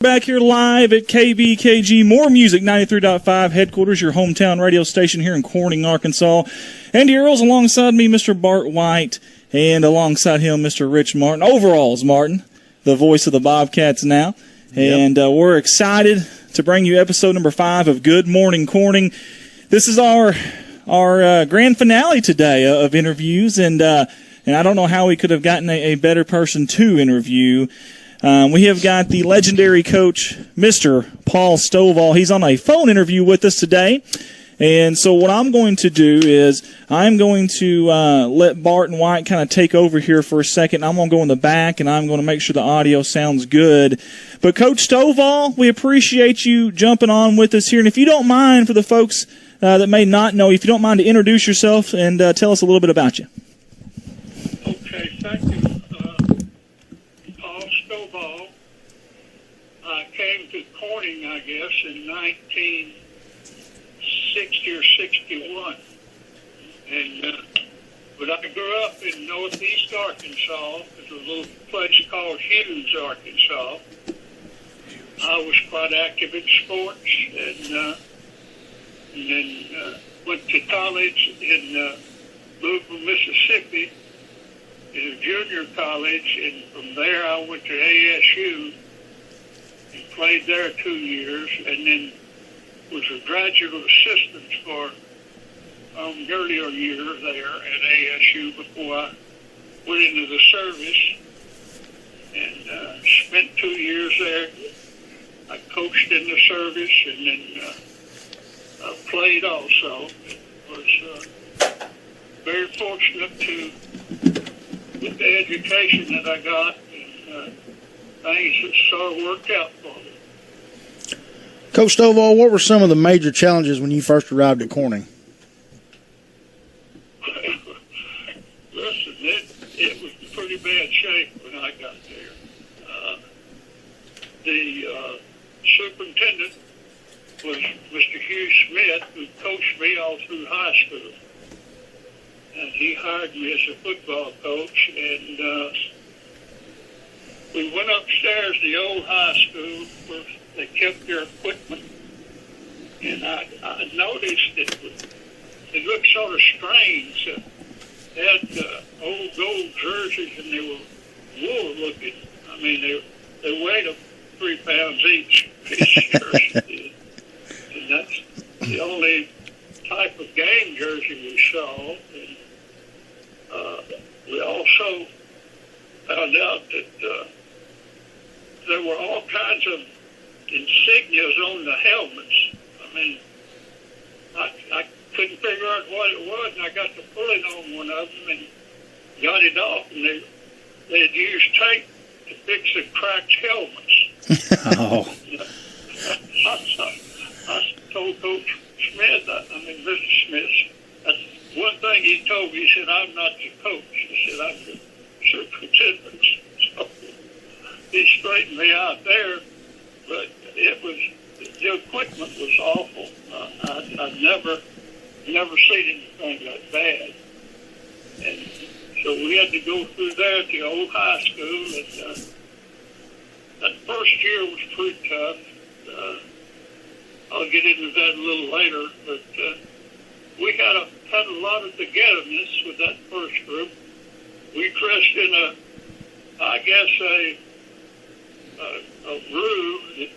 Back here live at KBKG, More Music 93.5 headquarters, your hometown radio station here in Corning, Arkansas. Andy Earls alongside me, Mr. Bart White, and alongside him, Mr. Rich Martin. Overalls, Martin, the voice of the Bobcats now. And we're excited to bring you episode number 5 of Good Morning Corning. This is our grand finale today of interviews, and I don't know how we could have gotten a better person to interview. We have got the legendary coach, Mr. Paul Stovall. He's on a phone interview with us today. And so what I'm going to do is I'm going to let Bart and White kind of take over here for a second. I'm going to go in the back, and I'm going to make sure the audio sounds good. But Coach Stovall, we appreciate you jumping on with us here. And if you don't mind, for the folks that may not know, if you don't mind to introduce yourself and tell us a little bit about you. Okay, thank you. Stovall. I came to Corning, I guess, in 1960 or 61. But I grew up in northeast Arkansas. There's a little place called Hughes, Arkansas. I was quite active in sports and then went to college in Louisville, Mississippi. In a junior college, and from there I went to ASU and played there 2 years, and then was a graduate assistant for the earlier year there at ASU before I went into the service, and spent 2 years there. I coached in the service and then played also. Was very fortunate to with the education that I got, and things that sort of worked out for me. Coach Stovall, what were some of the major challenges when you first arrived at Corning? Listen, it was in pretty bad shape when I got there. The superintendent was Mr. Hugh Smith, who coached me all through high school. And he hired me as a football coach, and we went upstairs to the old high school where they kept their equipment, and I noticed it looked sort of strange. They had old gold jerseys, and they were wool looking. I mean, they weighed 3 pounds each jersey, and that's the only type of game jersey we saw. We also found out that there were all kinds of insignias on the helmets. I mean, I couldn't figure out what it was, and I got to pulling on one of them and got it off, and they had used tape to fix the cracked helmets. Oh. I told Coach Smith, Mr. Smith, that's one thing he told me. He said, "I'm not the coach." He said, "I'm the superintendent." So he straightened me out there, but the equipment was awful. I've never seen anything like bad. And so we had to go through there at the old high school, and that first year was pretty tough. I'll get into that a little later, but we had a lot of togetherness with that first group. We dressed in a room that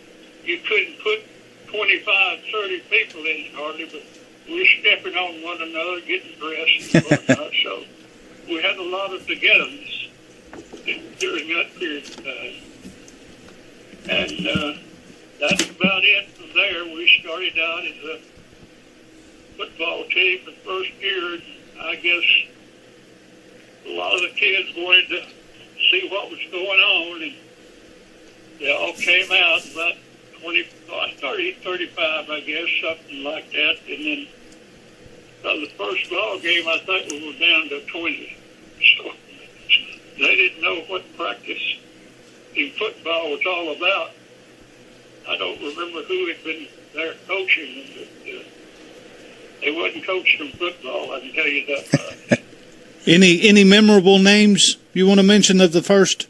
you couldn't put 25, 30 people in hardly, but we were stepping on one another, getting dressed and whatnot. So we had a lot of togetherness during that period of time. And that's about it. From there, we started out as a football team the first year. I guess a lot of the kids wanted to see what was going on, and they all came out about 30, 35, I guess, something like that. And then the first ball game, I think we were down to 20. So they didn't know what practice in football was all about. I don't remember who had been there coaching them, but they wasn't coaching them football, I can tell you that much. Any memorable names you want to mention of the first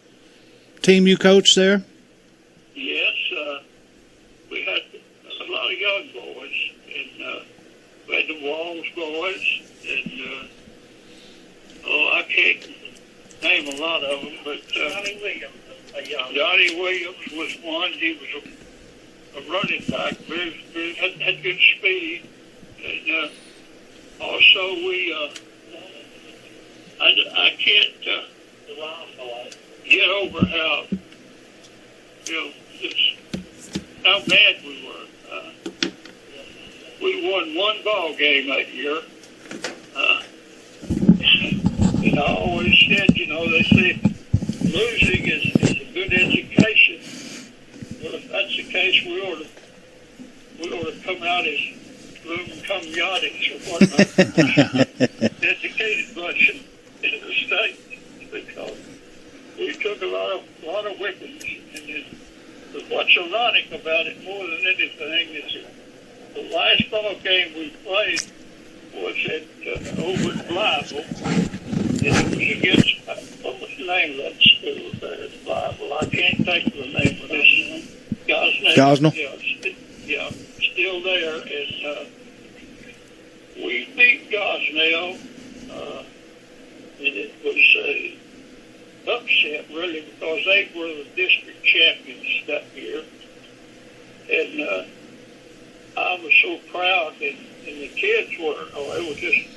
team you coached there? Yes, we had a lot of young boys, and we had the Walls boys, and I can't name a lot of them, but Johnny Williams was one. He was a running back, had good speed, and also we I can't get over how how bad we were. We won one ball game that year. And I always said, they say losing is a good education. Well, if that's the case, we ought to come out as come yachties or whatnot. Educated bunch in the state, because we took a lot of whippings. And what's ironic about it more than anything is the last ball game we played was at over at Blytheville. And it was against, what was the name of that school there at Blytheville? I can't think of the name of this guy's name. Gosnell? Yeah, still there. And we beat Gosnell. And it was a upset, really, because they were the district champions that year. And I was so proud, and the kids were. It was just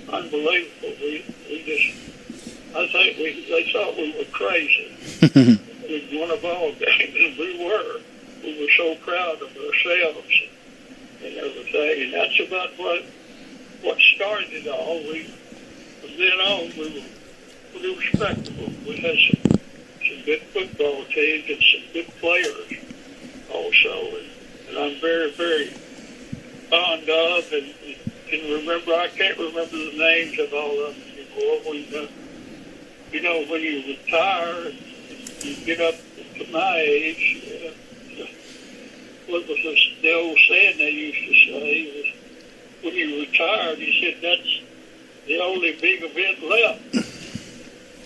unbelievable. I think they thought we were crazy. We won a ball game, and we were. We were so proud of ourselves and everything. And that's about what started it all. From then on, we were pretty respectable. We had some good football teams and some good players also. And I'm very, very fond of and remember. I can't remember the names of all of them anymore. When you retire, you get up to my age. What was the old saying they used to say? Was when you retired, he said that's the only big event left.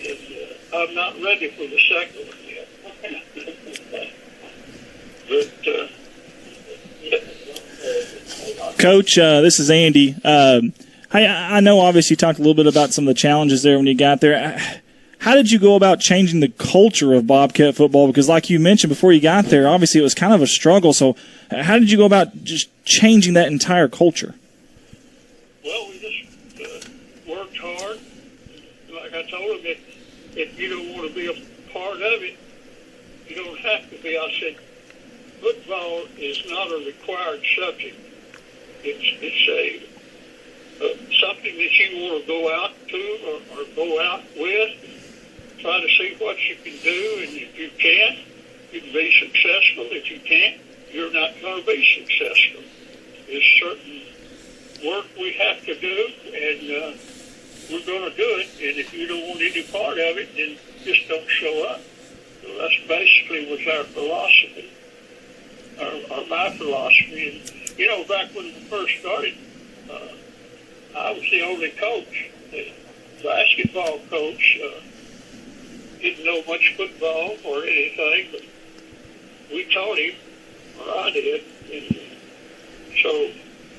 And I'm not ready for the second one yet. But Coach, this is Andy. I know obviously you talked a little bit about some of the challenges there when you got there. How did you go about changing the culture of Bobcat football? Because like you mentioned before you got there, obviously it was kind of a struggle. So how did you go about just changing that entire culture? Well, we just worked hard. Like I told him, if you don't want to be a part of it, you don't have to be. I said, football is not a required subject. It's something that you want to go out to or go out with, try to see what you can do, and if you can, you can be successful. If you can't, you're not going to be successful. There's certain work we have to do, and we're going to do it, and if you don't want any part of it, then just don't show up. So that's basically was our philosophy, or my philosophy. And, back when we first started, I was the only coach. The basketball coach didn't know much football or anything, but we taught him, or I did.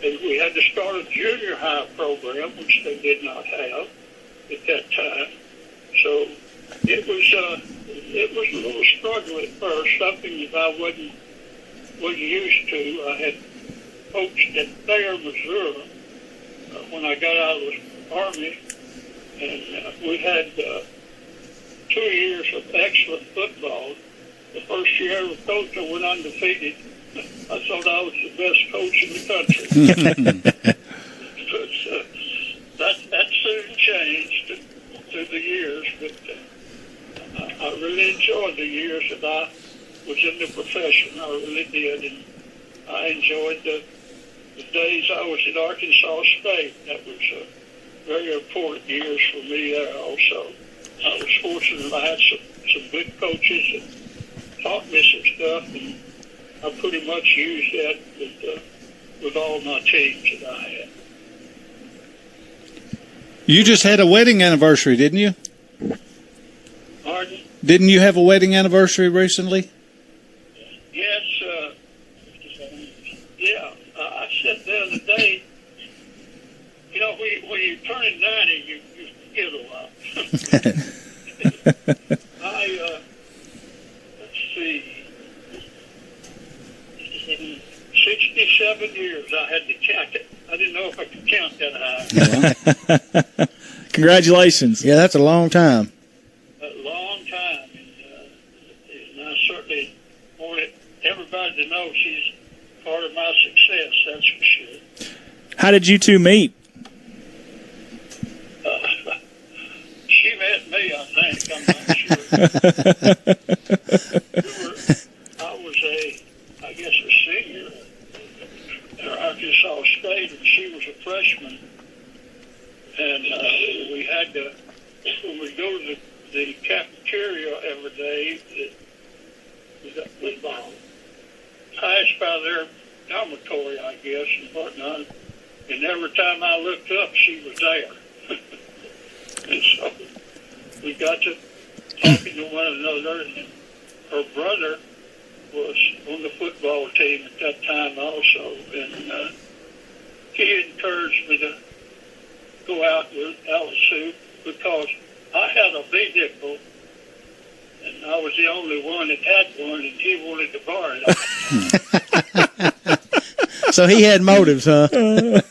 And we had to start a junior high program, which they did not have at that time. So it was a little struggle at first, something that I wasn't used to. I had coached at Thayer, Missouri, when I got out of the Army, and we had 2 years of excellent football. The first year I was coached, I went undefeated. I thought I was the best coach in the country. But that soon changed through the years, but I really enjoyed the years that I was in the profession. I really did, and I enjoyed the days I was at Arkansas State. That was very important years for me there also. I was fortunate I had some good coaches that taught me some stuff, and I pretty much used that with all my teams that I had. You just had a wedding anniversary, didn't you? Pardon? Didn't you have a wedding anniversary recently? Yes, I said the other day, you know, when you turn 90, you forget a lot. Let's see, 67 years I had to count it. I didn't know if I could count that high. Congratulations. Yeah, that's a long time. A long time. And I certainly wanted everybody to know she's part of my success, that's for sure. How did you two meet? She met me, I think. I'm not sure. I was I guess, a senior at Arkansas State, and she was a freshman. And we had to, when we go to the cafeteria every day, we got football. Passed by their dormitory, I guess, and whatnot. And every time I looked up, she was there. And so we got to talking to one another, and her brother was on the football team at that time also, and he encouraged me to go out without a suit because I had a vehicle, and I was the only one that had one, and he wanted to borrow it. So he had motives, huh? He had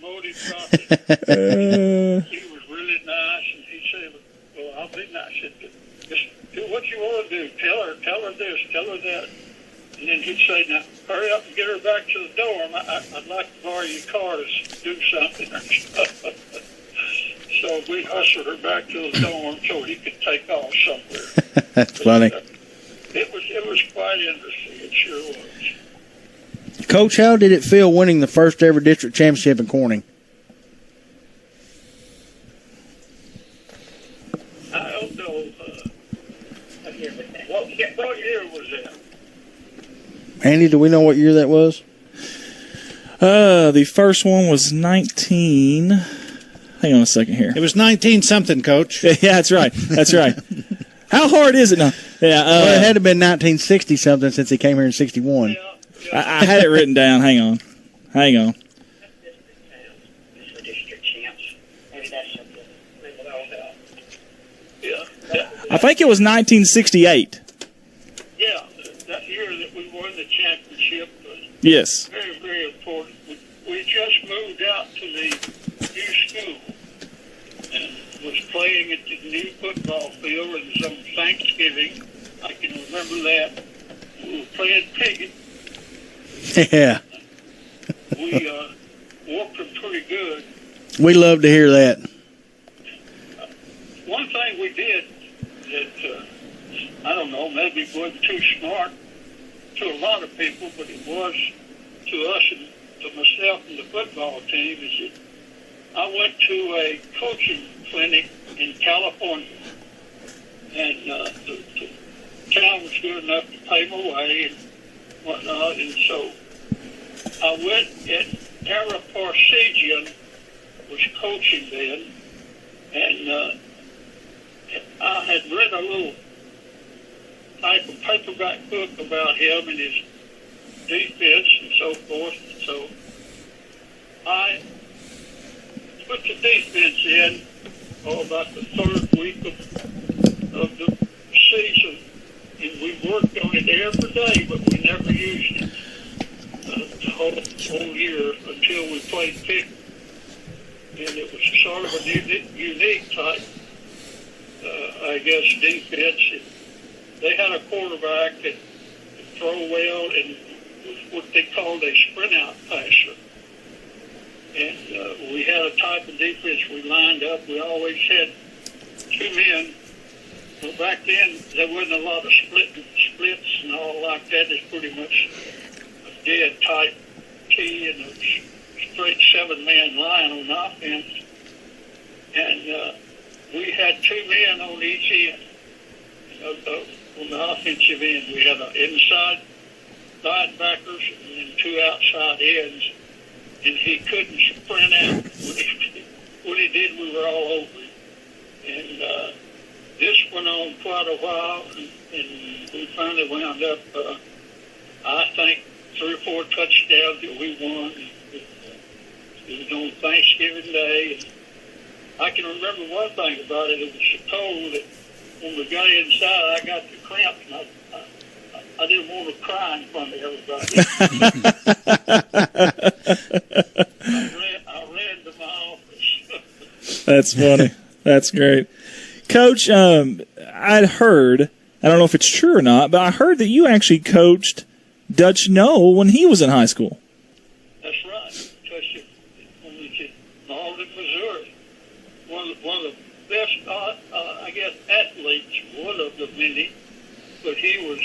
motives, he was really nice, and he said, well, I'll be nice. He said, just do what you want to do. Tell her this, tell her that. And then he'd say, now, hurry up and get her back to the dorm. I'd like to borrow your car to do something. So we hustled her back to the dorm so he could take off somewhere. That's funny. It was quite interesting. It sure was. Coach, how did it feel winning the first ever district championship in Corning? I don't know. What year was that? Andy, do we know what year that was? The first one was 19. Hang on a second here. It was 19-something, Coach. Yeah, that's right. That's right. How hard is it now? Yeah, Well, it had to have been 1960-something since he came here in 61. I had it written down. Hang on. I think it was 1968. Yeah, that year that we won the championship was Yes. very, very important. We just moved out to the new school and was playing at the new football field. It was on Thanksgiving. I can remember that. We were playing Piggott. Yeah. We whooped them pretty good. We love to hear that. One thing we did that, I don't know, maybe it wasn't too smart to a lot of people, but it was to us and to myself and the football team, is that I went to a coaching clinic in California, and the town was good enough to pay my way and whatnot, and so I went, and Ara Parsegian was coaching then, and I had read a little type of paperback book about him and his defense and so forth. So I put the defense in about the third week of the season, and we worked on it every day, but we never used it the whole year until we played Pitt. And it was sort of a unique type, I guess, defense. They had a quarterback that could throw well and was what they called a sprint-out passer. And we had a type of defense we lined up. We always had two men. Well, back then, there wasn't a lot of splits and all like that. It's pretty much a dead type T and a straight seven-man line on offense. And we had two men on each end on the offensive end. We had inside linebackers and then two outside ends. And he couldn't sprint out. When he did, we were all over him. And this went on quite a while, and we finally wound up I think 3 or 4 touchdowns that we won. It was on Thanksgiving Day. And I can remember one thing about it. It was so cold that when we got inside, I got the cramps, and I didn't want to cry in front of everybody. I ran to my office. That's funny. That's great. Coach, I'd heard, I don't know if it's true or not, but I heard that you actually coached Dutch Noel when he was in high school. That's right. Coached him when we was in Malden, Missouri. One of the best, I guess, athletes, one of the many, but he was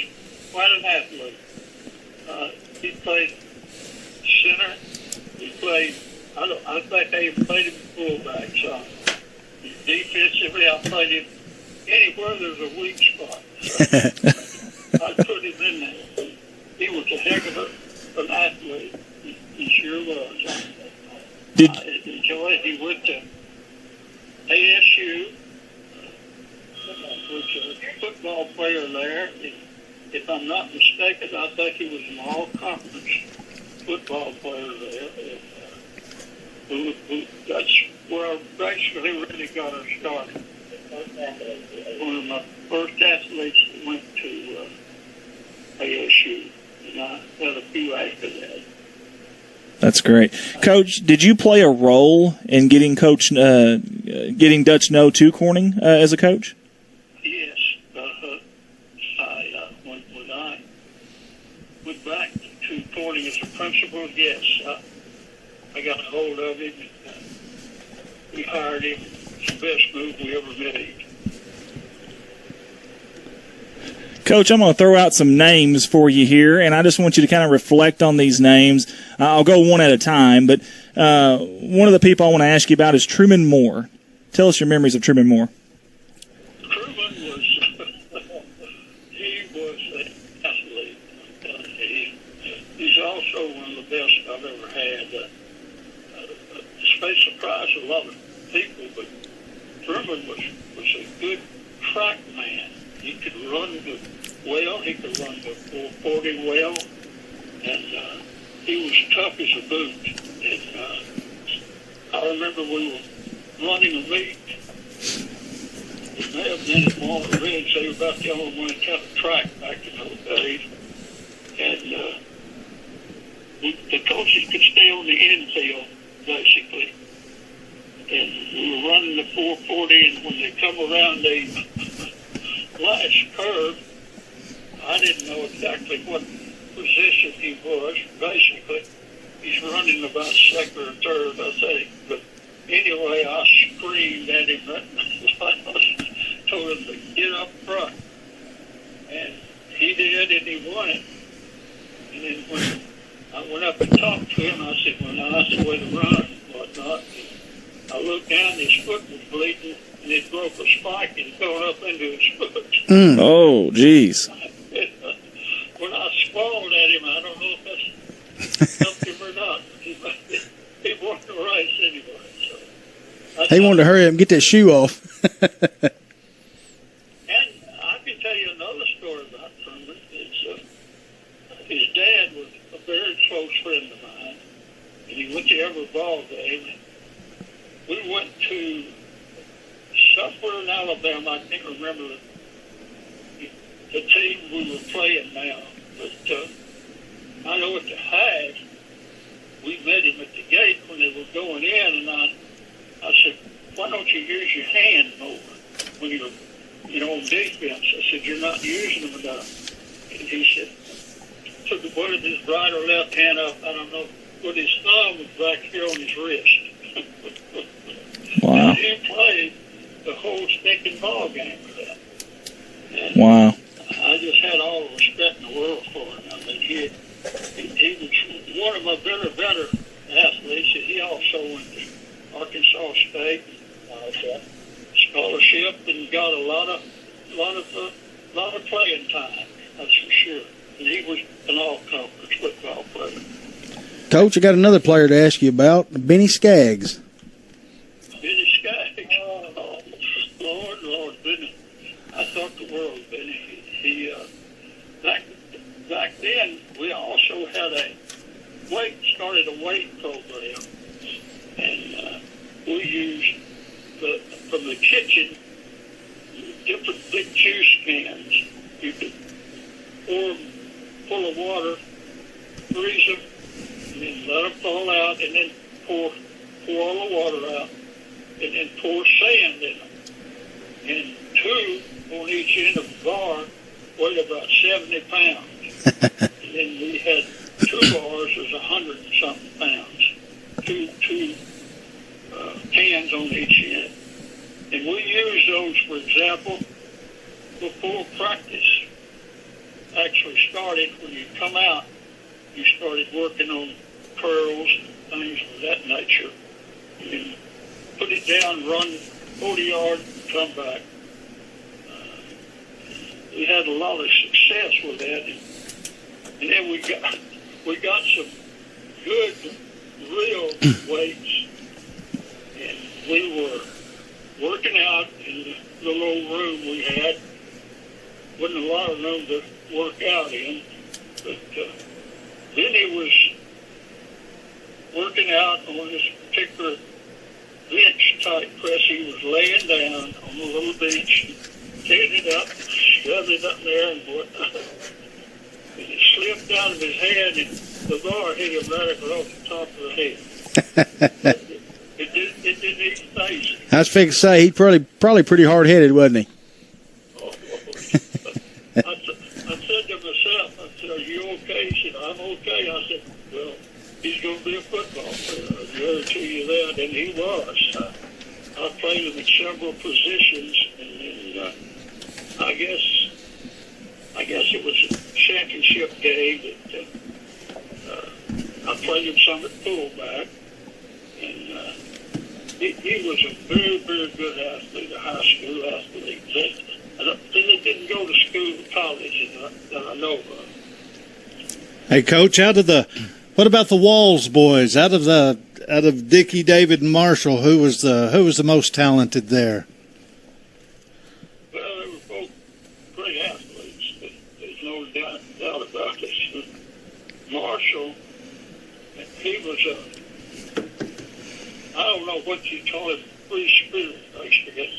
quite an athlete. He played center. He played, I think they played him fullback. So defensively, I played him anywhere there's a weak spot. I put him in there. He was a heck of an athlete. He sure was. I enjoyed. He went to ASU. Was a football player there. If I'm not mistaken, I think he was an all-conference football player there. That's where basically really got us started. One of my first athletes that went to ASU, and I had a few after that. That's great. Coach, did you play a role in getting Dutch No to Corning as a coach? Yes. When I went back to Corning as a principal, yes, I got a hold of him. We hired him. It's the best move we ever made. Coach, I'm going to throw out some names for you here, and I just want you to kind of reflect on these names. I'll go one at a time, but one of the people I want to ask you about is Truman Moore. Tell us your memories of Truman Moore. Truman was, he was an athlete. He's also one of the best I've ever had. This may surprise a lot of people, but Truman was a good track man. He could run well. He could run the 440 well, and he was tough as a boot. And I remember we were running a meet. It may have been at Walnut Ridge. They were about the only one that had a track back in those days. And the coaches could stay on the infield, basically. And we were running the 440, and when they come around the last curve, I didn't know exactly what position he was. Basically, he's running about second or third, I think. But anyway, I screamed at him, told him to get up front. And he did, and he won it. And then when I went up and talked to him, I said, well, now that's the way to run and whatnot. I looked down, his foot was bleeding, and it broke a spike and fell up into his foot. Oh, jeez. When I squalled at him, I don't know if that's helped him or not. He won the race anyway. So He wanted to hurry up and get that shoe off. And I can tell you another story about Truman. His dad was a very close friend of mine, and he went to every ball game. We went to somewhere in Alabama. I can't remember the team we were playing now, but I know at the half we met him at the gate when they were going in, and I said, "Why don't you use your hand more when you're on defense?" I said, "You're not using them enough." And he said, took one of his right or left hand up, I don't know, but his thumb was back here on his wrist. Wow. And he played the whole stinking ball game for that. And Wow. I just had all the respect in the world for him. I mean, he was one of my better athletes. He also went to Arkansas State, scholarship, and got a lot of playing time. That's for sure. And he was an all-conference football player. Coach, I got another player to ask you about, Benny Skaggs. Benny Skaggs. Oh, Lord, Benny. I thought the world of Benny. He back then, we started a weight program, and we used from the kitchen different big juice cans. You could pour them full of water, freeze them, and then let them fall out, and then pour all the water out, and then pour sand in them. And two on each end of the bar weighed about 70 pounds. And then we had 2 bars was 100 and something pounds. Two cans on each end. And we use those, for example, before practice actually started. When you come out, you started working on curls and things of that nature. And put it down, run 40 yards, come back. We had a lot of success with that. And then we got some good, real weights. And we were working out in the little old room we had. Wasn't a lot of room to work out in. But then he was working out on this particular bench type press. He was laying down on the little bench, taking it up, shoved it up there, and whatnot. And it slipped out of his hand, and the bar hit him right across the top of the head. It didn't even phase him. I was fixing to say, he's probably pretty hard-headed, wasn't he? I said to myself, I said, "Are you okay?" He said, "I'm okay." I said, "Well, he's going to be a football player. I guarantee you that." And he was. I played him in several positions, and I guess it was a championship game that I played him some at fullback, and he was a very, very good athlete, a high school athlete. They didn't go to school or college that I know of. Hey, Coach, what about the Walls boys? Out of Dickie, David, and Marshall, who was the most talented there? Well, they were both great athletes. There's no doubt about it. Marshall, he was I don't know what you call him, free spirit, I guess.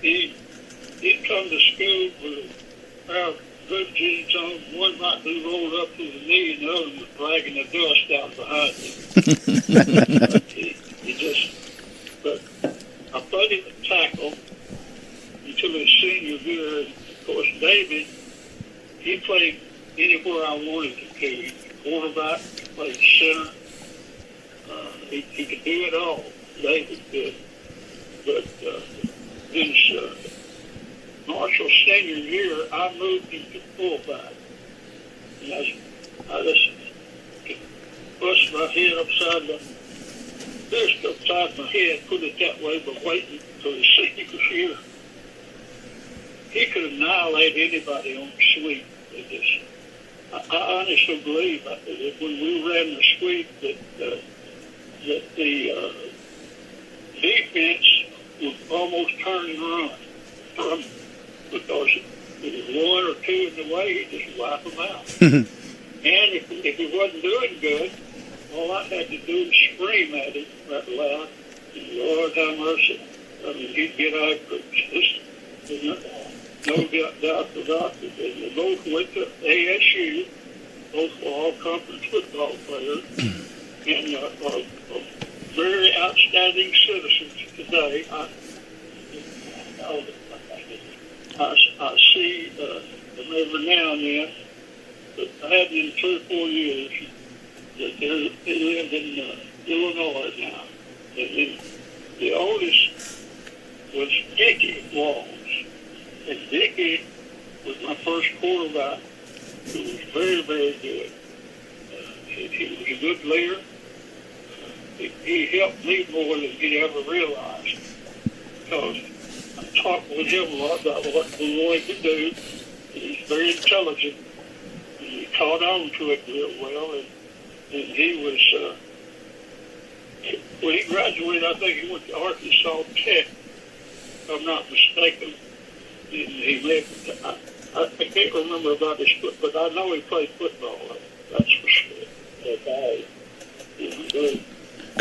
He'd come to school with a pair of good jeans on. One might be rolled up to the knee, and the other was dragging the dust out behind him. But I played him at tackle until his senior year. Of course, David, he played anywhere I wanted him to. He could quarterback, played center. He could do it all. David did. But his Marshall's senior year, I moved him to fullback. And I just could bust my head upside my head, put it that way, but waiting for his senior year. He could annihilate anybody on the sweep. I honestly believe that when we ran the sweep that the defense would almost turn and run because if it was one or two in the way, he'd just wipe them out. And if he wasn't doing good, all I had to do was scream at him right loud, "Lord have mercy." I mean, he'd get out. No doubt about it. They both went to ASU. Both were all-conference football players. And are very outstanding citizens today. I see them every now and then, but I haven't in 3 or 4 years. That they live in Illinois now. And the oldest was Dickie Walls. And Dickie was my first quarterback, who was very, very good. He was a good leader. He helped me more than he ever realized, because I talked with him a lot about what we wanted to do. He's very intelligent, and he caught on to it real well. And he was, when he graduated, I think he went to Arkansas Tech, if I'm not mistaken. And he left. I can't remember about his foot, but I know he played football. That's for sure.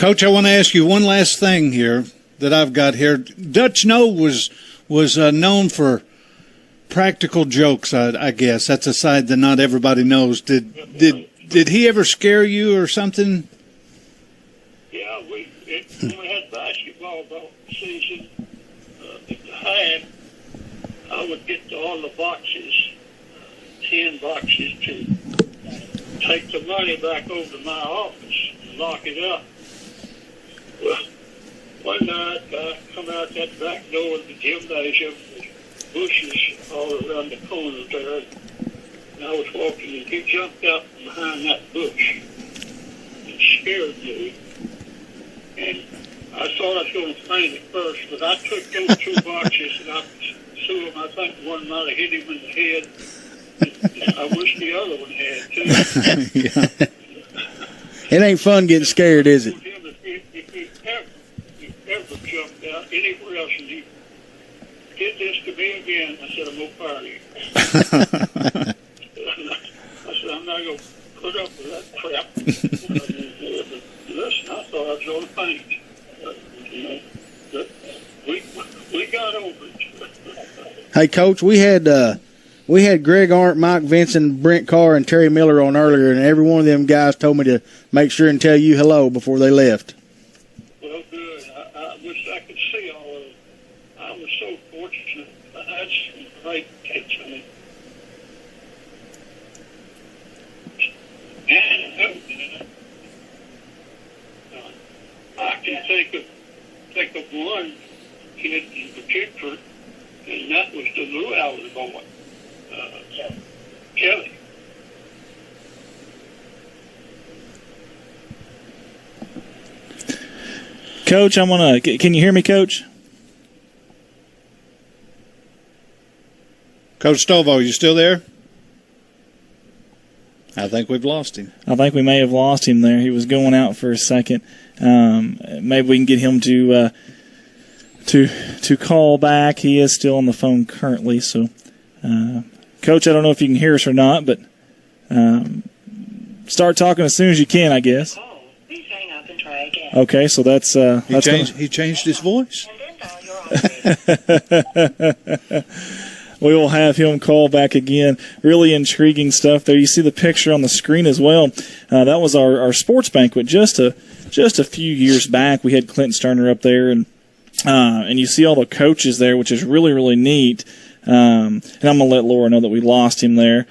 Coach, I want to ask you one last thing here that I've got here. Dutch No was known for practical jokes, I guess. That's a side that not everybody knows. Did he ever scare you or something? Yeah, when we had basketball season at the half, I would get to all the boxes, 10 boxes, to take the money back over to my office and lock it up. Well, one night I come out that back door of the gymnasium, bushes all around the corner there, and I was walking, and he jumped out from behind that bush and scared me. And I thought I was going to faint at first, but I took those 2 boxes and I threw them. I think one might have hit him in the head. And I wish the other one had too. It ain't fun getting scared, is it? If he ever jumped out anywhere else and he did this to me again, I said, I'm going to fire you. I said, I'm not going to put up with that crap. Listen, I thought I was going to faint. But we got over it. Hey, Coach, we had Greg Arndt, Mike Vincent, Brent Carr, and Terry Miller on earlier, and every one of them guys told me to make sure and tell you hello before they left. Well, good. I wish I could see all of them. I was so fortunate. I had some great kids in it. And I can think of one kid in particular, and that was the Luau boy, Kelly. Coach, can you hear me, Coach? Coach Stovall, you still there? I think we've lost him. I think we may have lost him there. He was going out for a second. Maybe we can get him to call back. He is still on the phone currently. So, Coach, I don't know if you can hear us or not, but start talking as soon as you can, I guess. Please hang up and try again. Okay, so that's he changed his voice. We will have him call back again. Really intriguing stuff there. You see the picture on the screen as well. That was our sports banquet just a few years back. We had Clint Sterner up there, and you see all the coaches there, which is really, really neat. And I'm going to let Laura know that we lost him there.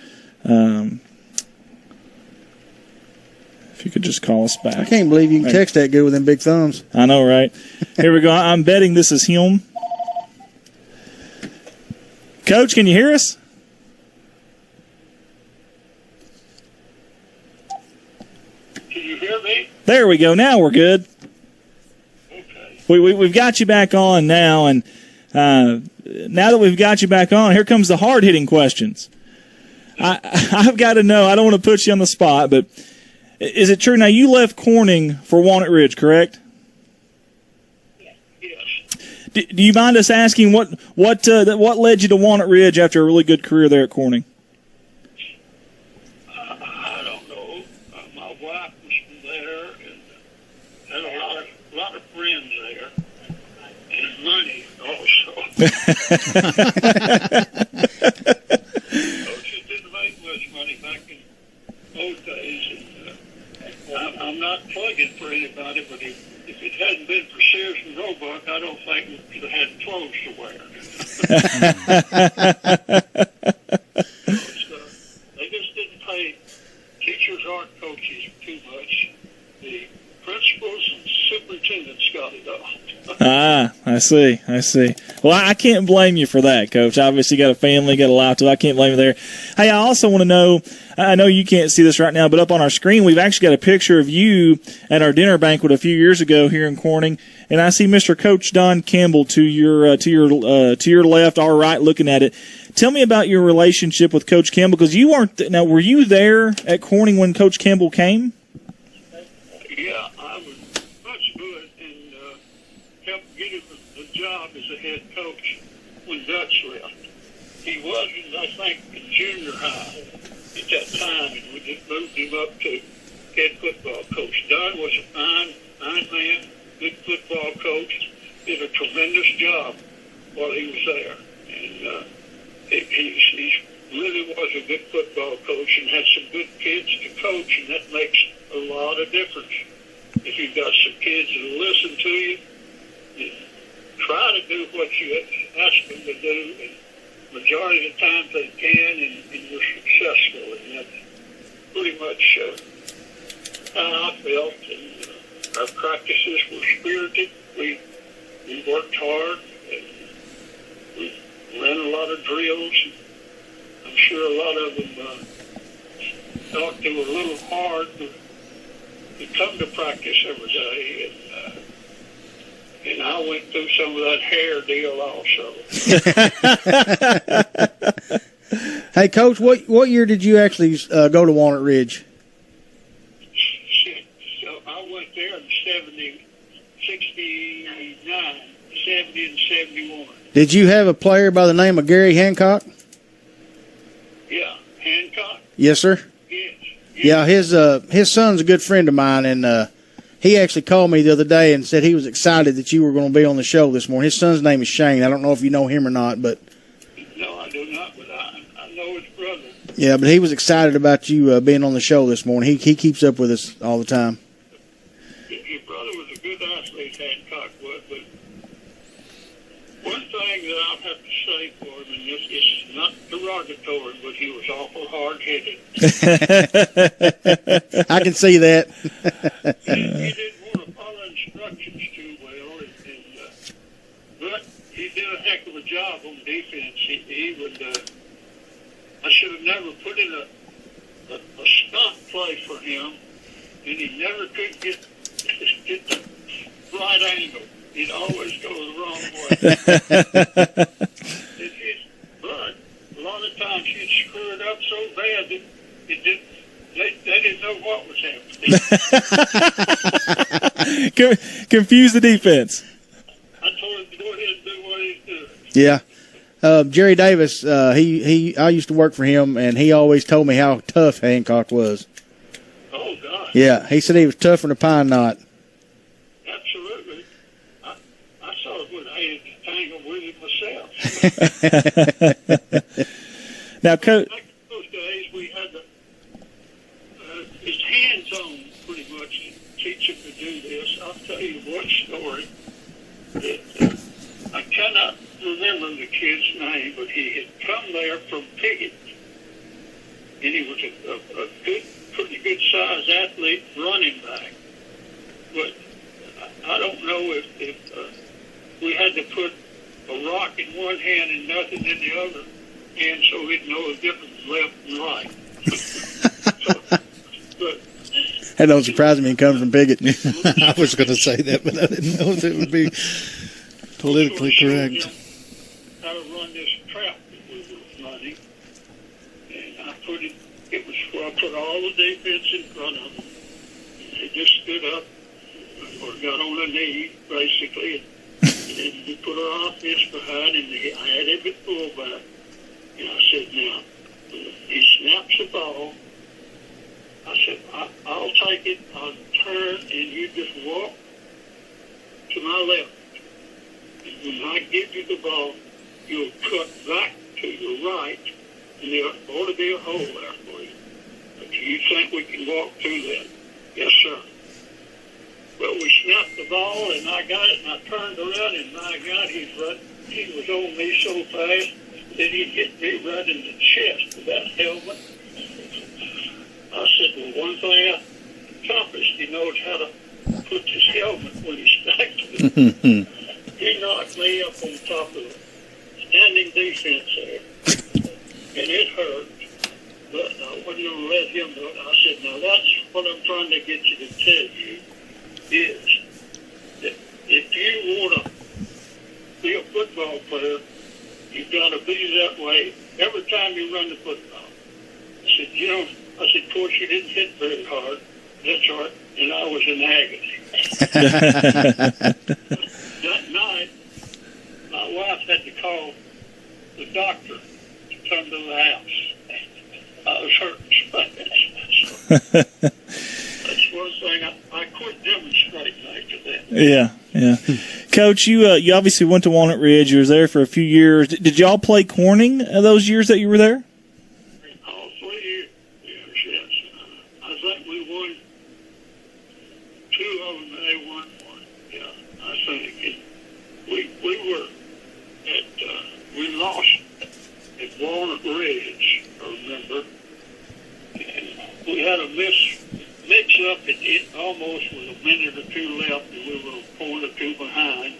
If you could just call us back. I can't believe you can text that good with them big thumbs. I know, right? Here we go. I'm betting this is him. Coach, can you hear us? Can you hear me? There we go. Now we're good. Okay. We've got you back on now, and now that we've got you back on, here comes the hard-hitting questions. I've got to know, I don't want to put you on the spot, but is it true? Now, you left Corning for Walnut Ridge, correct? Do you mind us asking what led you to Walnut Ridge after a really good career there at Corning? I don't know. My wife was from there and had a lot of friends there, and money also. Coaches didn't make much money back in those days, and I'm not plugging for anybody, but if it hadn't been for Sears and Roebuck, I don't think we could have had clothes to wear. They just didn't pay teachers or coaches too much. The principals and superintendents got it all. I see. Well, I can't blame you for that, Coach. Obviously, you got a family, got a life, so I can't blame you there. Hey, I also want to know, I know you can't see this right now, but up on our screen, we've actually got a picture of you at our dinner banquet a few years ago here in Corning, and I see Mr. Coach Don Campbell to your left, our right, looking at it. Tell me about your relationship with Coach Campbell, because you weren't. Now, were you there at Corning when Coach Campbell came? Yeah, I was much good and helped get him the job as a head coach when Dutch left. He wasn't, I think, in junior high at that time, and we just moved him up to head football coach. Don was a fine Fine man, good football coach, did a tremendous job while he was there. And he really was a good football coach and had some good kids to coach, and that makes a lot of difference. If you've got some kids that listen to you, you try to do what you ask them to do, and majority of the times they can, and you're successful. And that's pretty much how I felt. And our practices were spirited. We worked hard, and we ran a lot of drills. I'm sure a lot of them thought they were a little hard to come to practice every day. And I went through some of that hair deal also. Hey, Coach, what year did you actually go to Walnut Ridge? So I went there in 69, 70, and 71. Did you have a player by the name of Gary Hancock? Yeah, Hancock? Yes, sir. Yes. Yeah, his son's a good friend of mine, and he actually called me the other day and said he was excited that you were going to be on the show this morning. His son's name is Shane. I don't know if you know him or not, but no, I do not. But I know his brother. Yeah, but he was excited about you being on the show this morning. He keeps up with us all the time. Your brother was a good athlete, Hancock was, but one thing that I'll have to say for him, and this is not derogatory, but he was awful hard-headed. I can see that. He didn't want to follow instructions too well, but he did a heck of a job on defense. He would. I should have never put in a stop play for him, and he never could get the right angle. He'd always go the wrong way. But a lot of times he'd screw it up so bad that they didn't know what was happening. Confuse the defense. I told him to go ahead and do what he's doing. Yeah. Jerry Davis, I used to work for him, and he always told me how tough Hancock was. Oh, God. Yeah, he said he was tougher than a pine knot. Absolutely. I saw it when I had tangled with it myself. Now, Coach. Back in those days, we had his hands-on pretty much to teach him to do this. I'll tell you one story. I cannot remember the kid's name, but he had come there from Piggott, and he was a good, pretty good-sized athlete, running back. But I don't know if we had to put a rock in one hand and nothing in the other hand so he'd know the difference left and right. That don't surprise me. He comes from Piggott. I was going to say that, but I didn't know if it would be politically correct. How to run this trap that we were running, and I put all the defense in front of them. They just stood up or got on their knee, basically, and then we put our offense behind, and I had him at fullback. And I said, now, he snaps the ball. I said, I'll take it, I'll turn, and you just walk to my left. And when I give you the ball, you'll cut back to your right, and there ought to be a hole there for you. But do you think we can walk through that? Yes, sir. Well, we snapped the ball, and I got it, and I turned around, and my God, he was on me so fast that he hit me right in the chest with that helmet. I said, well, one thing I accomplished, he knows how to put his helmet when he stacked it. He knocked me up on top of the standing defense there, and it hurt, but I wasn't going to let him do it. I said, now that's what I'm trying to get you to tell you, is that if you want to be a football player, you've got to be that way every time you run the football. I said, of course, you didn't hit very hard. That's right. And I was in agony. That night, my wife had to call the doctor to come to the house. I was hurting so bad. That's one thing. I quit demonstrating. I Yeah, yeah. Coach, you obviously went to Walnut Ridge. You were there for a few years. Did y'all play Corning those years that you were there? All 3 years, yes. I think we won 2 of them, and they won 1. Yeah, I think. We were at, we lost at Walnut Ridge, I remember. And we had a mix-up. It almost was a minute or 2 left, and we were a point or 2 behind.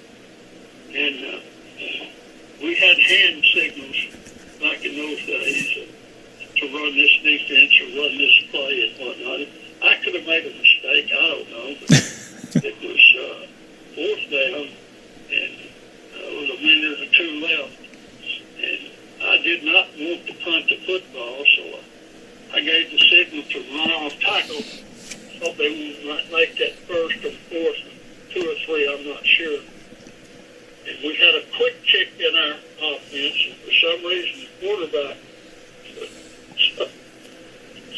And we had hand signals back in those days to run this defense or run this play and whatnot. I could have made a mistake. I don't know. But it was 4th down, and there was a minute or 2 left. And I did not want to punt the football, so I gave the signal to run off tackle. Thought they might make that 1st or 4th, 2 or 3, I'm not sure. And we had a quick kick in our offense, and for some reason the quarterback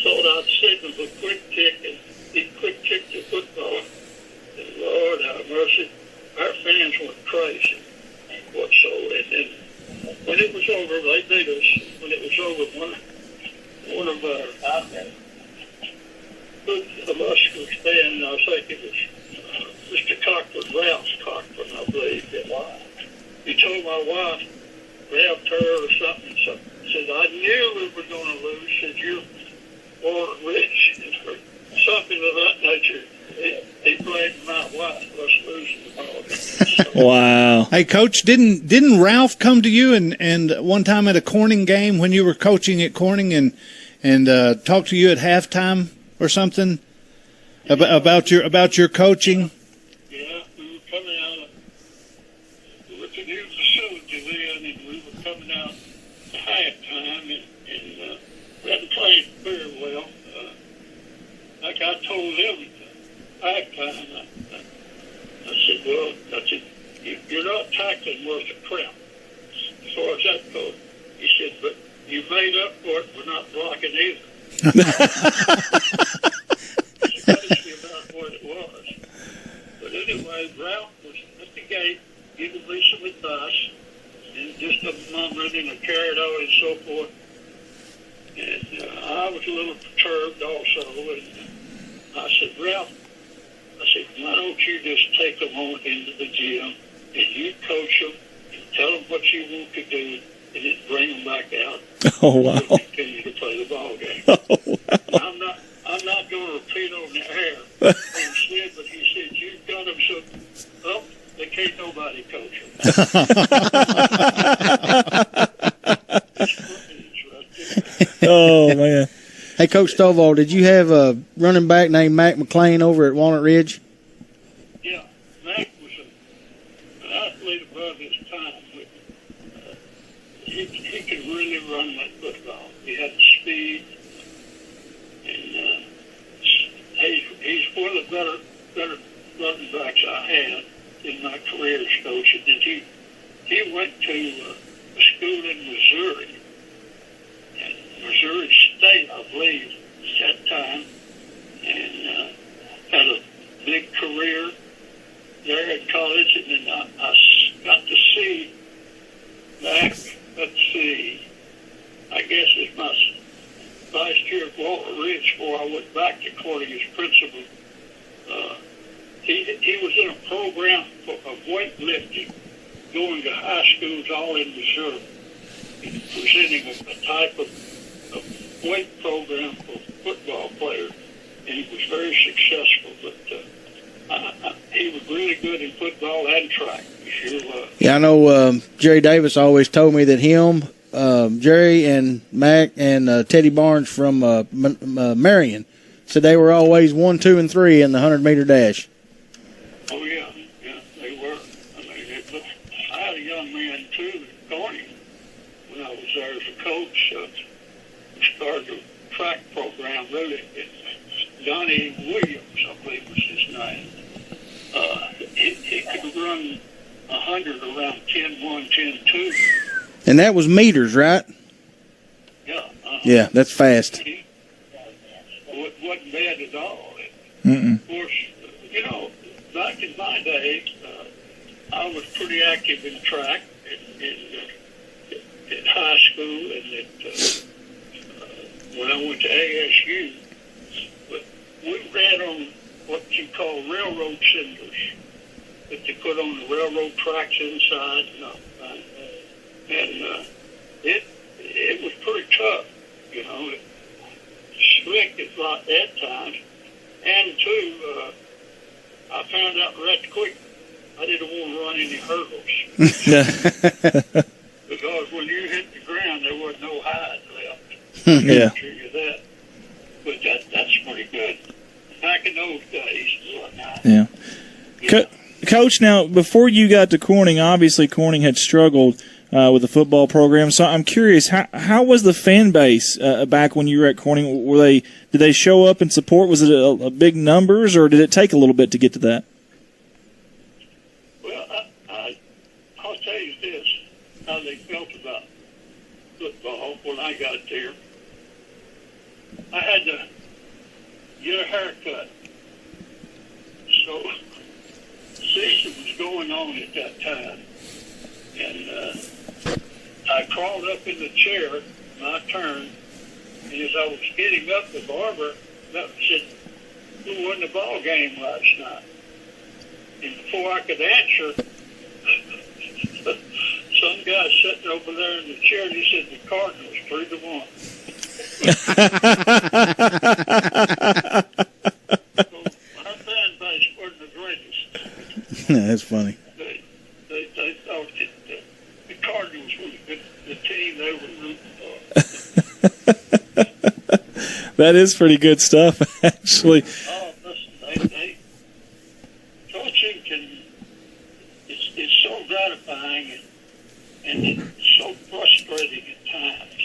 thought I'd signal a quick kick, and he quick kicked the football. And Lord have mercy, our fans went crazy. And then when it was over, they beat us. When it was over, one of our good illustrious fans, I think it was Mr. Cochran, Ralph Cochran, I believe. He told my wife, grabbed her or something, said, I knew we were going to lose. Said, you're Walnut Ridge, or something of that nature. He blamed my wife for us losing the ball. Wow. Hey, Coach, didn't Ralph come to you and one time at a Corning game when you were coaching at Corning and talk to you at halftime or something about your coaching? Yeah, we were coming out with the new facility then, and we were coming out at halftime, and we hadn't played very well. Like I told them at halftime, I said, well, you're not tackling worth a crap as far as that goes. He said, but you made up for it. We're not blocking either. That's basically about what it was. But anyway, Ralph was at the gate giving me some advice, and just a mumbling and a carried on and so forth. And I was a little perturbed also. And I said, Ralph, why don't you just take them on into the gym and you coach them and tell them what you want to do and then bring them back out. Oh, wow. And continue to play the ball game. Oh, wow. I'm not going to repeat on the air what he said, but he said, you've done them so, well, they can't nobody coach them. Oh, man. Hey, Coach Stovall, did you have a running back named Mac McLean over at Walnut Ridge? Yeah, Mac was an athlete above his time. But, he could really run that football. He had the speed, and he's one of the better running backs I had in my career as coach. And then he went to a school in Missouri, and Missouri State, I believe, at that time, and had a big career there in college. And then I got to see Mac, I guess it's my last year at Walnut Ridge before I went back to Corning as principal. He was in a program of weightlifting, going to high schools all in Missouri, and presenting a type of weight program for football players, and he was very successful. But he was really good in football and track. He sure was. Yeah, I know Jerry Davis always told me that him, Jerry and Mac and Teddy Barnes from Marion said they were always 1, 2, and 3 in the 100-meter dash. Oh, yeah, they were. I mean, I had a young man, too, at Corning when I was there as a coach. We started a track program, really. Donnie Williams, I believe was his name. He could run 100 around 10-1, 10-2. And that was meters, right? Yeah. Yeah, that's fast. It wasn't bad at all. Mm-mm. Of course, back in in my day, I was pretty active in track in high school and when I went to ASU. But we ran on what you call railroad cinders that they put on the railroad tracks inside. And it was pretty tough, you know. Slick at that time. And, too, I found out right quick I didn't want to run any hurdles. Because when you hit the ground, there was no hide left. Yeah. I'll tell you that. But that's pretty good. Back in those days, whatnot. Yeah. Coach, now, before you got to Corning, obviously Corning had struggled with the football program. So I'm curious, how was the fan base back when you were at Corning? Did they show up and support? Was it a big numbers, or did it take a little bit to get to that? Well, I'll tell you this, how they felt about football when I got there. I had to get a haircut. So the season was going on at that time. And I crawled up in the chair, my turn, and as I was getting up, the barber said, "Who won the ball game last night?" And before I could answer, some guy sitting over there in the chair, and he said, "The Cardinals 3-1." So our fan base wasn't the greatest. That's funny. They thought that the Cardinals were the team they were rooting for. That is pretty good stuff, actually. Oh, listen, coaching it's so gratifying and it's so frustrating at times.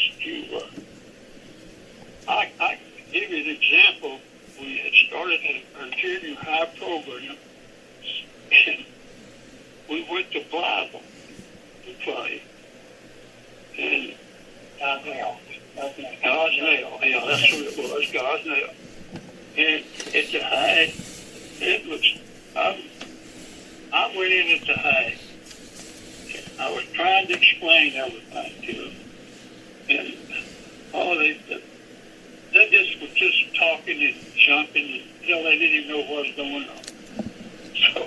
I can give you an example. We had started our junior high program, and we went to Bible to play. And Gosnell. Yeah, that's what it was, Gosnell. And at the high, I went in at the high. I was trying to explain everything to them. And they just were just talking and jumping until they didn't even know what was going on. So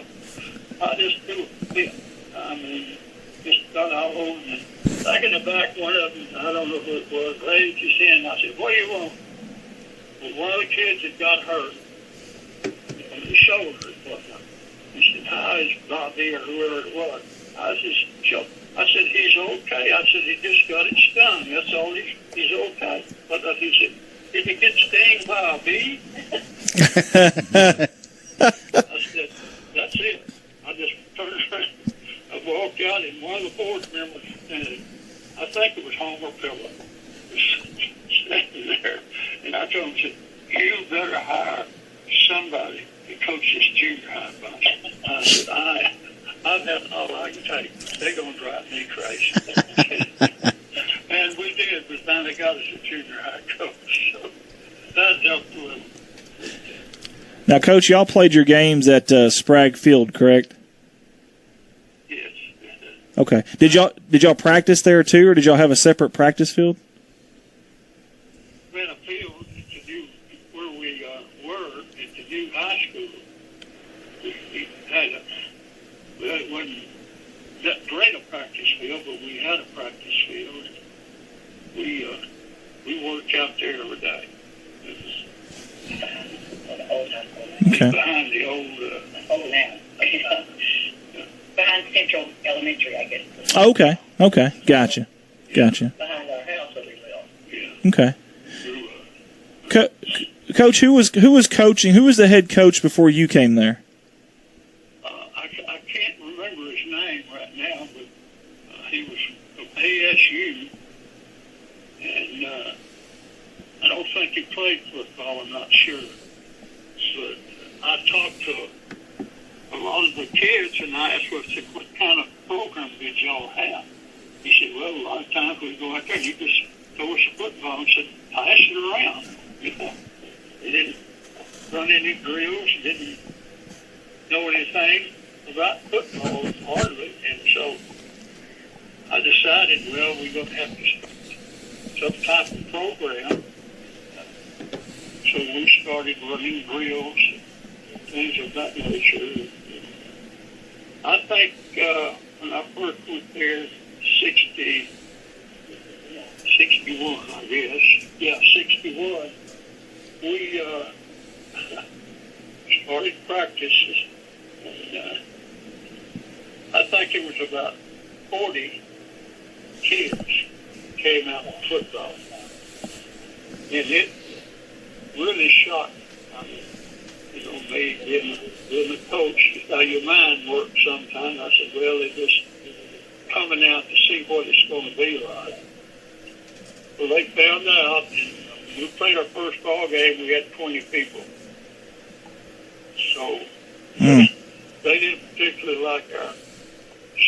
I just do it. I mean, just got all over and back in the back, one of them, I don't know who it was, raised his hand. I said, "What do you want?" Well, one of the kids had got hurt on the shoulder. He said, "How is Bobby or whoever it was?" I just joked. I said, "He's okay." I said, "He just got it stung. That's all. He's okay." But he said, "Did he get stung by a bee?" I said, "That's it." I just turned around. I walked out, and one of the board members, I think it was Homer Pillow, was standing there. And I told him, I said, "You better hire somebody to coach this junior high bunch." I said, I've had all I can take. They're going to drive me crazy. And we did. We finally got us a junior high coach. So that helped a little. Now, Coach, y'all played your games at Sprague Field, correct? Yes. Okay. Did y'all practice there too, or did y'all have a separate practice field? We had a field to do where we were at the new high school. We had it wasn't that great a practice field, but we had a practice field. We worked out there every day. Okay. Behind the old Behind Central Elementary, I guess. Oh, okay. Gotcha. Behind our house where we live. Okay. Coach, who was coaching? Who was the head coach before you came there? I can't remember his name right now, but he was from ASU, and I don't think he played football. I'm not sure. But I talked to a lot of the kids, and I asked what kind of program did y'all have? He said, "Well, a lot of times we go out there and you just throw us a football and said, pass it around." You know, they didn't run any drills, didn't know anything about football hardly, and so I decided, well, we're going to have to start some type of program. So we started running drills, things of that nature. I think when I first went there, 61, I guess. Yeah, 61. We started practices. And, I think it was about 40 kids came out for football. And it really shocked me. I mean, you know, me being a coach, how your mind works sometimes. I said, well, they're just coming out to see what it's going to be like. Well, they found out, and we played our first ball game, we had 20 people. So they didn't particularly like our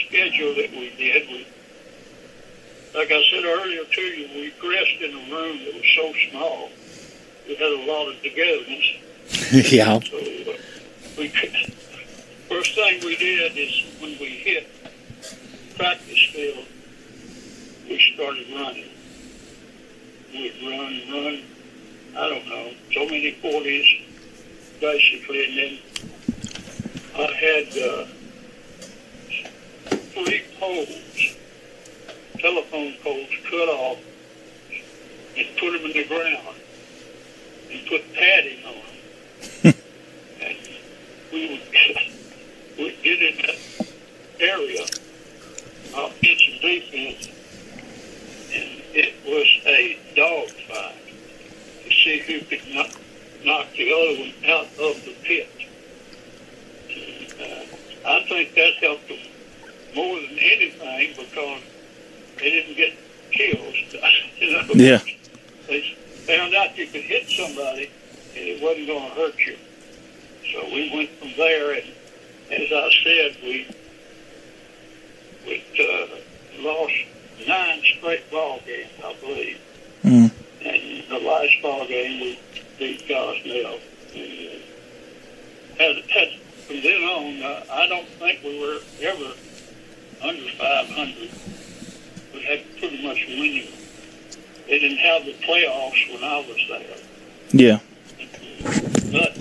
schedule that we did. Like I said earlier to you, we dressed in a room that was so small. We had a lot of togetherness. Yeah. So first thing we did is when we hit practice field, we started running. We'd run, I don't know, so many 40s, basically, and then I had 3 poles, telephone poles, cut off and put them in the ground and put padding on them. And we would get in that area, offensive defense, and it was a dog fight to see who could knock the other one out of the pit. And, I think that helped them more than anything because they didn't get killed. You know? Yeah. They found out you could hit somebody and it wasn't going to hurt you. So we went from there, and as I said, we lost 9 straight ball games, I believe. Mm. And the last ball game we beat Gosnell. And from then on, I don't think we were ever under 500. We had pretty much winning. They didn't have the playoffs when I was there. Yeah. But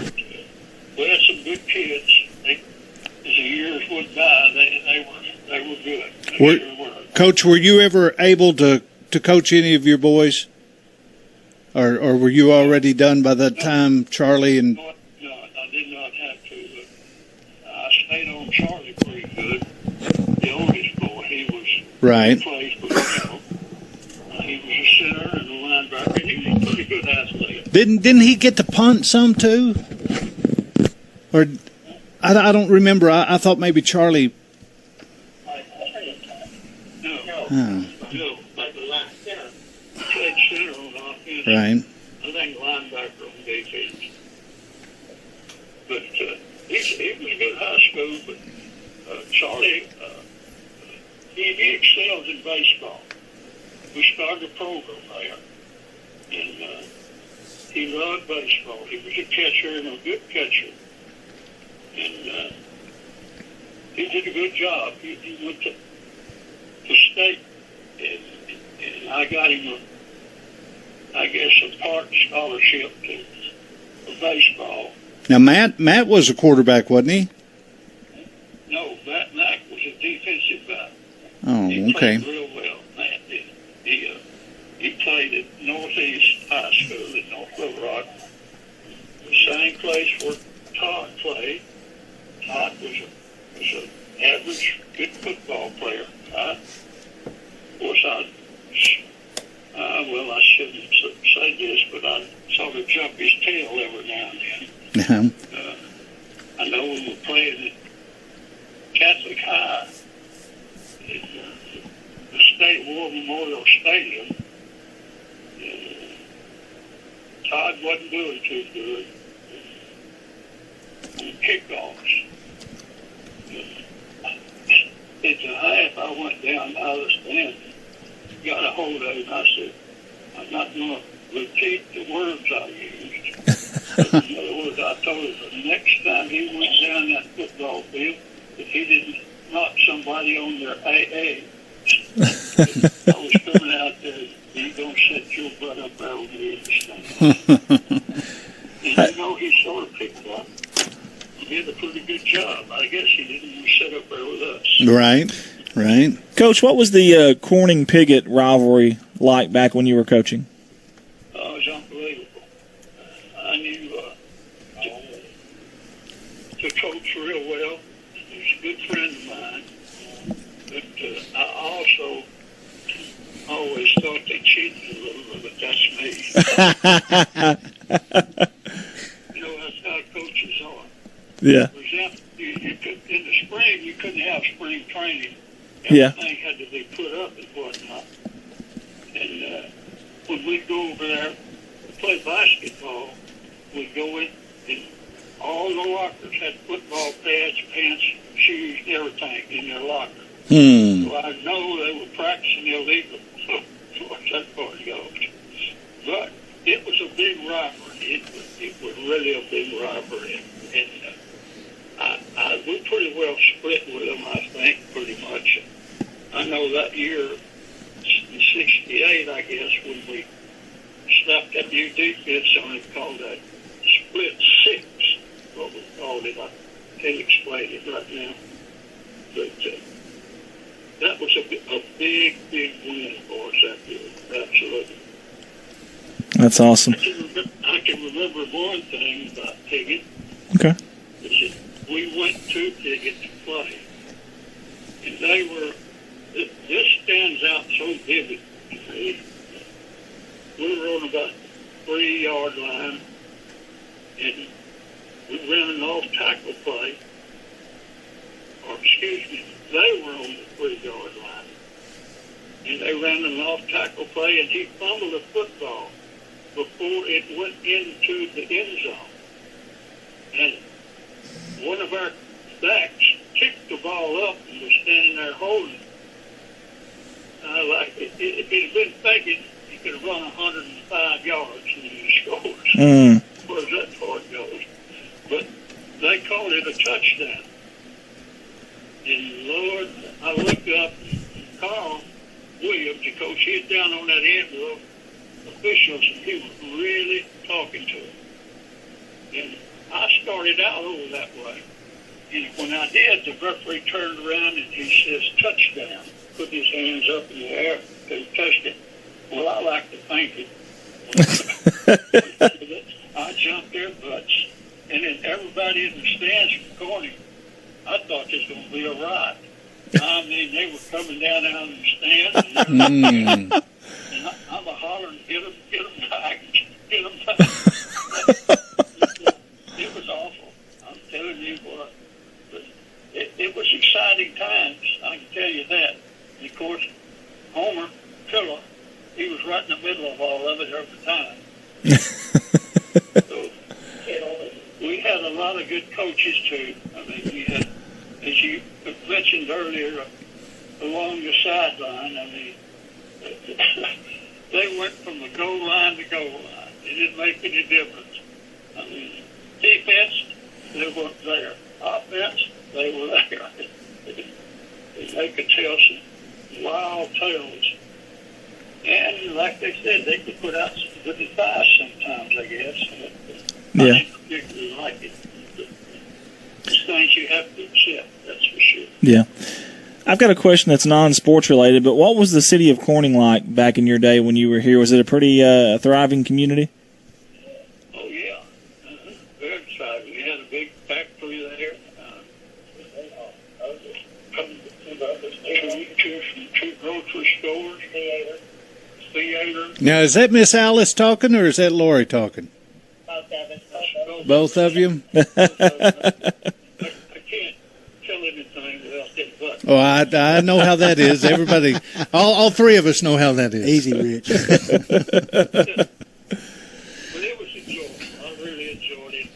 we had some good kids. As the years went by, they were good. They sure were. Coach, were you ever able to coach any of your boys? Or were you already done by that time, Charlie? And No, I did not have to. I stayed on Charlie pretty good. The oldest boy, he was right. He played for himself. He was a center and a linebacker. He was a pretty good athlete. Didn't he get to punt some too? Or I don't remember. I thought maybe Charlie. No, like the line center. He played center on offense. Right. I think linebacker on defense. But he was a good high school. But Charlie, he excelled in baseball. We started a program there, and he loved baseball. He was a catcher and a good catcher, and he did a good job. He went to state, and I got him a part scholarship for baseball. Now Matt was a quarterback, wasn't he? No, Matt was a defensive back. Oh, He okay. played real well, Matt did. He played at Northeast High School in North Little Rock, the same place where Todd played. Todd was an average, good football player. Of course, I shouldn't say this, but I sort of jump his tail every now and then. I know when we're playing at Catholic High, in the State War Memorial Stadium, Todd wasn't doing too good on kickoffs. It's a half. I went down out of the stand, got a hold of it, and I said, I'm not going to repeat the words I used. In other words, I told him the next time he went down that football field, if he didn't knock somebody on their AA, I was coming out there, you going to set your butt up there with me in this thing. And he sort of picked up. He did a pretty good job. I guess he didn't even sit up there with us. Right. Coach, what was the Corning-Piggott rivalry like back when you were coaching? Oh, it was unbelievable. I knew the coach real well. He was a good friend of mine. But I also always thought they cheated a little bit, but that's me. That's how coaches are. Yeah. For example, you could, in the spring, you couldn't have spring training. Yeah. Everything had to be put up and whatnot. And when we'd go over there to play basketball, we'd go in and all the lockers had football pads, pants, shoes, everything in their locker. So I know they were practicing illegal as far as that part goes. But it was a big rivalry. It was really a big rivalry. And we pretty well split with them, I think, pretty much. I know that year, in '68, I guess, when we slapped that new defense on it, called that split six, what we called it. I can't explain it right now. But that was a big win for us that year. Absolutely. That's awesome. I can remember one thing about Piggott. Okay. Is that we went to Piggott to play, and they were. This stands out so vivid to me. We were on about 3-yard line, and we ran an off-tackle play. Or excuse me, they were on the 3-yard line, and they ran an off-tackle play, and he fumbled a football before it went into the end zone. And one of our backs kicked the ball up and was standing there holding it. If it had been faking, he could have run 105 yards and he scores. As far as that part goes. But they called it a touchdown. And Lord, I looked up, Carl Williams, of course, he was down on that end of officials, and he was really talking to him. And I started out over that way. And when I did, the referee turned around and he says, touchdown. Put his hands up in the air and he touched it. Well, I like to think it. I jumped their butts. And then everybody in the stands from Corning, I thought this was going to be a riot. I mean, they were coming down out of the stands. And I'm a hollering, get them back, get them back. It was awful. I'm telling you what. But it was exciting times, I can tell you that. And of course, Homer Pillow, he was right in the middle of all of it every time. So, we had a lot of good coaches, too. I mean, we had, as you mentioned earlier, along the sideline, I mean, they went from the goal line to goal line. It didn't make any difference. I mean, defense, they weren't there. Offense, they were there. They could tell some wild tales. And like they said, they could put out some good advice sometimes, I guess. Yeah. I didn't particularly like it. It's things you have to accept, that's for sure. Yeah. I've got a question that's non-sports related, but what was the city of Corning like back in your day when you were here? Was it a pretty thriving community? Oh, yeah. Very thriving. We had a big factory there. Two grocery stores. Theater. Now, is that Miss Alice talking or is that Lori talking? Both of you? I can't tell anything without that button. Oh, I know how that is. Everybody, all three of us know how that is. Easy, Rich. But it was enjoyable. I really enjoyed it.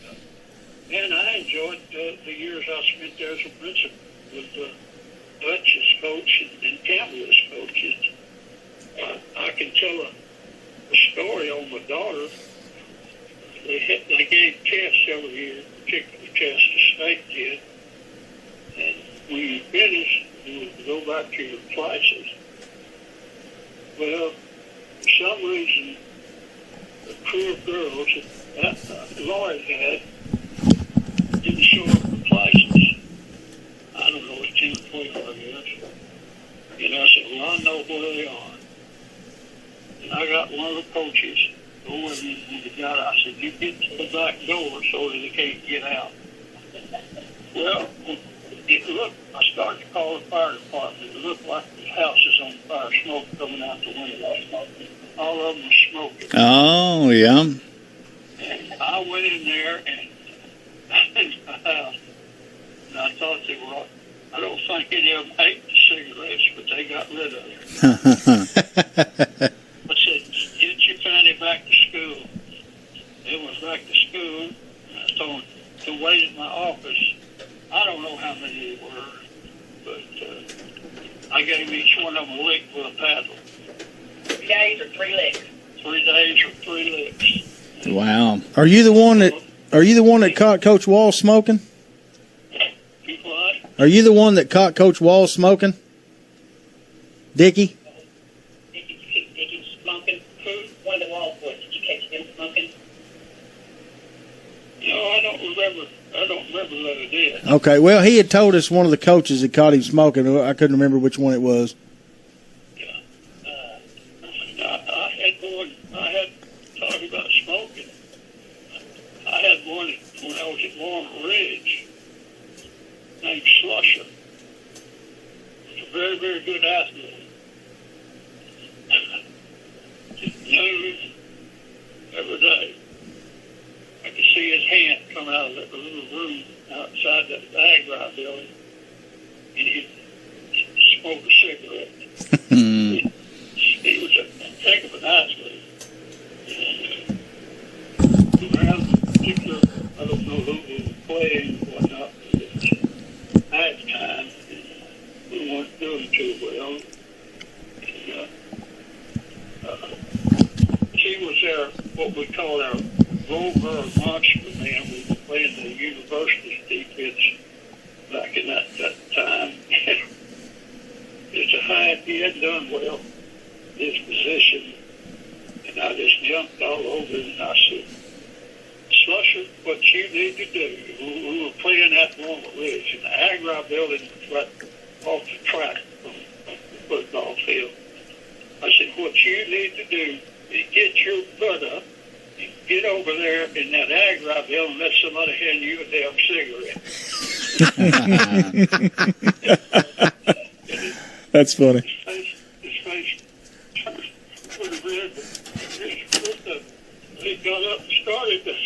And I enjoyed the years I spent there as a principal with Dutch as coach and Campbell as coaches. I can tell a story on my daughter. they gave tests every year, particular tests the state did. And when you finish, you would go back to your classes. Well, for some reason, the crew of girls that Lloyd had didn't show up for classes. I don't know, it's 10 or 12, I guess. And I said, well, I know where they are. And I got one of the coaches go with me and the guy. I said, you get to the back door so that they can't get out. Well, I started to call the fire department. It looked like the house is on fire, smoke coming out the window. All of them were smoking. Oh, yeah. And I went in there and I thought they were, I don't think any of them ate the cigarettes, but they got rid of them. I said, get your family back to school. They went back to school, and I told them to wait in my office. I don't know how many there were, but I gave each one of them a lick with a paddle. 3 days or 3 licks? 3 days or 3 licks. Wow. Are you the one that caught Coach Wall smoking? You what? Are you the one that caught Coach Wall smoking? Dickie? Did you keep Dickie smoking? One of the Wall boys, did you catch him smoking? No, I don't remember that I did. Okay, well, he had told us one of the coaches had caught him smoking. I couldn't remember which one it was. I had talking about smoking. I had one when I was at Walnut Ridge named Slusher. He was a very, very good athlete. Noon every day. I could see his hand come out of that little room outside the Agri building, and he'd smoke a cigarette. He was a heck of an athlete. Around the particular, I don't know who was playing or whatnot, but it was halftime, and we weren't doing too well. And, he was our, what we call our Rover monster man. We were playing the university's defense back in that time. It's a high, he hadn't done well in his position. And I just jumped all over him and I said, Slusher, what you need to do, we were playing at Walnut Ridge, and the Agri building was right off the track from the football field. I said, what you need to do is get your butt up and get over there in that Agri building and let somebody hand you a damn cigarette. That's funny. His face turned pretty red, but he got up and started this.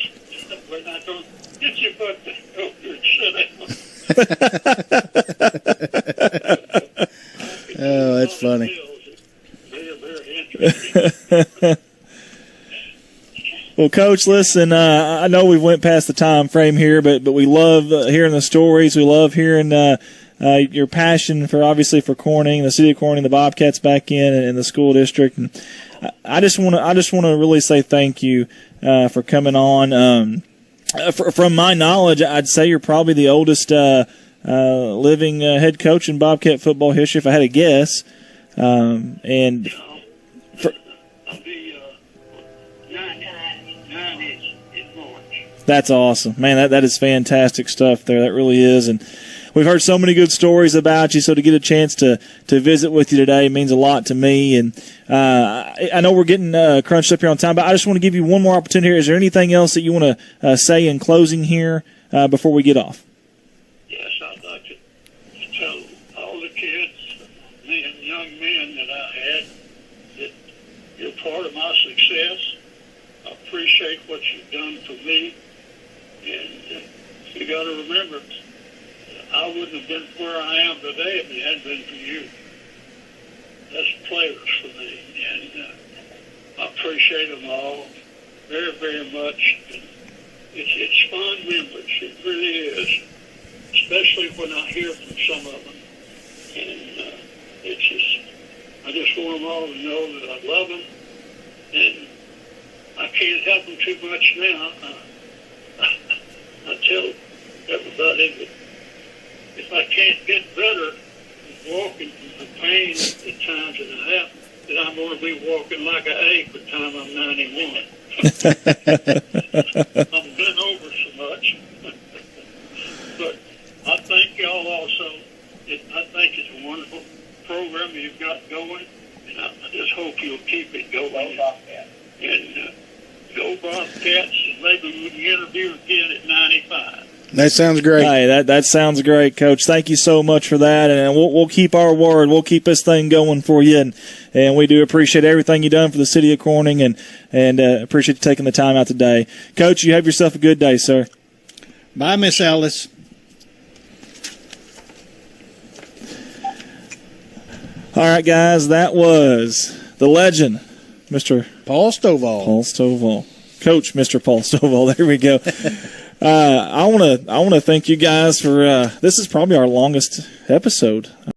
When I told him, get your butt over and sit down. Oh, that's funny. Very, very interesting. Well, Coach, listen, I know we went past the time frame here, but we love hearing the stories. We love hearing your passion for, obviously, for Corning, the city of Corning, the Bobcats back in, and the school district. And I just want to really say thank you for coming on. From my knowledge, I'd say you're probably the oldest living head coach in Bobcat football history, if I had to guess. And for, I'll be 9 in March. That's awesome, man. That is fantastic stuff there. That really is. And we've heard so many good stories about you, so to get a chance to visit with you today means a lot to me. And I know we're getting crunched up here on time, but I just want to give you one more opportunity here. Is there anything else that you want to say in closing here before we get off? Yes, I'd like to tell all the kids and young men that I had that you're part of my success. I appreciate what you've done for me. And you got to remember, I wouldn't have been where I am today if it hadn't been for you. That's players for me, and I appreciate them all very, very much. And it's fond memories, it really is, especially when I hear from some of them. And I just want them all to know that I love them, and I can't help them too much now. I tell everybody that if I can't get better walking from the pain at times that I have, that I'm going to be walking like an egg by the time I'm 91. I'm bent over so much. But I thank y'all also. I think it's a wonderful program you've got going, and I just hope you'll keep it going. And go Bobcats, and maybe we can interview again at 95. That sounds great. Hey, that sounds great, Coach. Thank you so much for that, and we'll keep our word. We'll keep this thing going for you, and we do appreciate everything you've done for the city of Corning, and appreciate you taking the time out today. Coach, you have yourself a good day, sir. Bye, Miss Alice. All right, guys, that was the legend, Mr. Paul Stovall. Paul Stovall. Coach, Mr. Paul Stovall. There we go. I want to thank you guys for this is probably our longest episode.